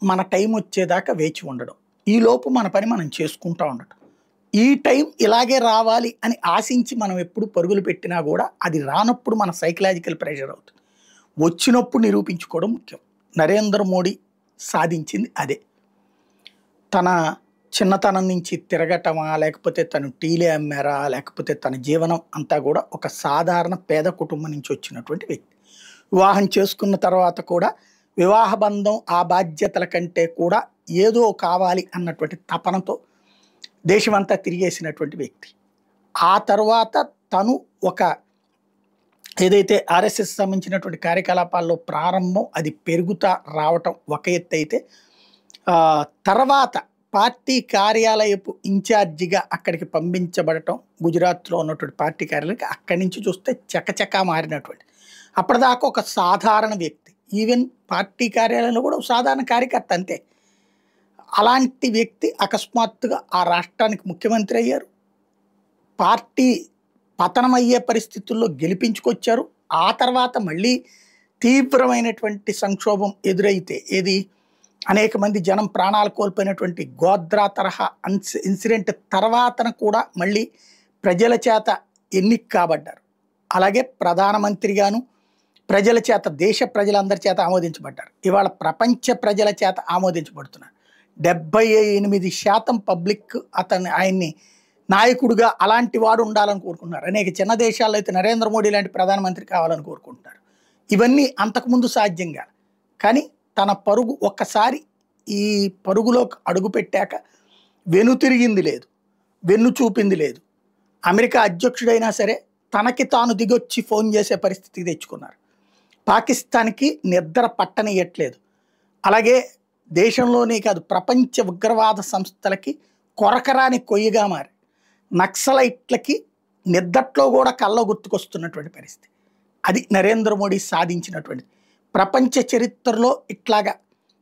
మన టైం వచ్చేదాకా వేచి ఉండడం. ఈలోపు మన పని మనం చేసుకుంటా ఉండటం. ఈ టైం ఇలాగే రావాలి అని ఆశించి మనం ఎప్పుడు పరుగులు పెట్టినా గూడా అది రానప్పుడు మన సైకలాజికల్ ప్రెషర్ అవుతుంది. వచ్చినప్పుడు నిరూపించుకోవడం ముఖ్యం. నరేంద్ర మోడీ సాధించింది అదే. తన చిన్నతనం నుంచి తిరగటమా, లేకపోతే తను టీలే అమ్మారా, లేకపోతే తన జీవనం అంతా కూడా ఒక సాధారణ పేద కుటుంబం నుంచి వచ్చినటువంటి వ్యక్తి. వివాహం చేసుకున్న తర్వాత కూడా వివాహ బంధం ఆ బాధ్యతల కంటే కూడా ఏదో కావాలి అన్నటువంటి తపనతో దేశమంతా తిరిగేసినటువంటి వ్యక్తి. ఆ తర్వాత తను ఒక ఏదైతే ఆర్ఎస్ఎస్ సంబంధించినటువంటి కార్యకలాపాల్లో ప్రారంభం అది పెరుగుతా రావటం ఒక ఎత్తు అయితే, తర్వాత పార్టీ కార్యాలయపు ఇన్ఛార్జిగా అక్కడికి పంపించబడటం, గుజరాత్లో ఉన్నటువంటి పార్టీ కార్యాలయానికి అక్కడి నుంచి చూస్తే చకచకా మారినటువంటి, అప్పటిదాకా ఒక సాధారణ వ్యక్తి, ఈవెన్ పార్టీ కార్యాలయంలో కూడా ఒక సాధారణ కార్యకర్త అంతే. అలాంటి వ్యక్తి అకస్మాత్తుగా ఆ రాష్ట్రానికి ముఖ్యమంత్రి అయ్యారు. పార్టీ పతనమయ్యే పరిస్థితుల్లో గెలిపించుకొచ్చారు. ఆ తర్వాత మళ్ళీ తీవ్రమైనటువంటి సంక్షోభం ఎదురైతే, ఏది అనేక మంది జనం ప్రాణాలు కోల్పోయినటువంటి గోద్రా తరహా ఇన్సిడెంట్ తర్వాతన కూడా మళ్ళీ ప్రజల చేత ఎన్నిక కాబడ్డారు. అలాగే ప్రధానమంత్రిగాను ప్రజల చేత, దేశ ప్రజలందరి చేత ఆమోదించబడ్డారు. ఇవాళ ప్రపంచ ప్రజల చేత ఆమోదించబడుతున్నారు. 78% పబ్లిక్ ఆయన్ని నాయకుడిగా అలాంటి వాడు ఉండాలని కోరుకుంటున్నారు. అనేక చిన్న దేశాల్లో అయితే నరేంద్ర మోడీ లాంటి ప్రధానమంత్రి కావాలని కోరుకుంటున్నారు. ఇవన్నీ అంతకుముందు సాధ్యం కాదు. కానీ తన పరుగు ఒక్కసారి ఈ పరుగులో అడుగు పెట్టాక వెనుతిరిగింది లేదు, వెన్ను చూపింది లేదు. అమెరికా అధ్యక్షుడైనా సరే తనకి తాను దిగొచ్చి ఫోన్ చేసే పరిస్థితికి తెచ్చుకున్నారు. పాకిస్తాన్కి నిద్ర పట్టనియట్లేదు. అలాగే దేశంలోనే కాదు ప్రపంచ ఉగ్రవాద సంస్థలకి కొరకరాని కొయ్యగా మారి నక్సలైట్లకి నిద్దట్లో కూడా కళ్ళ గుర్తుకొస్తున్నటువంటి పరిస్థితి. అది నరేంద్ర మోడీ సాధించినటువంటిది. ప్రపంచ చరిత్రలో ఇట్లాగా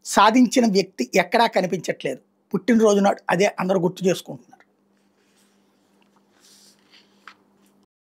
సాధించిన వ్యక్తి ఎక్కడా కనిపించట్లేదు. పుట్టినరోజు నాడు అదే అందరూ గుర్తు చేసుకుంటున్నారు.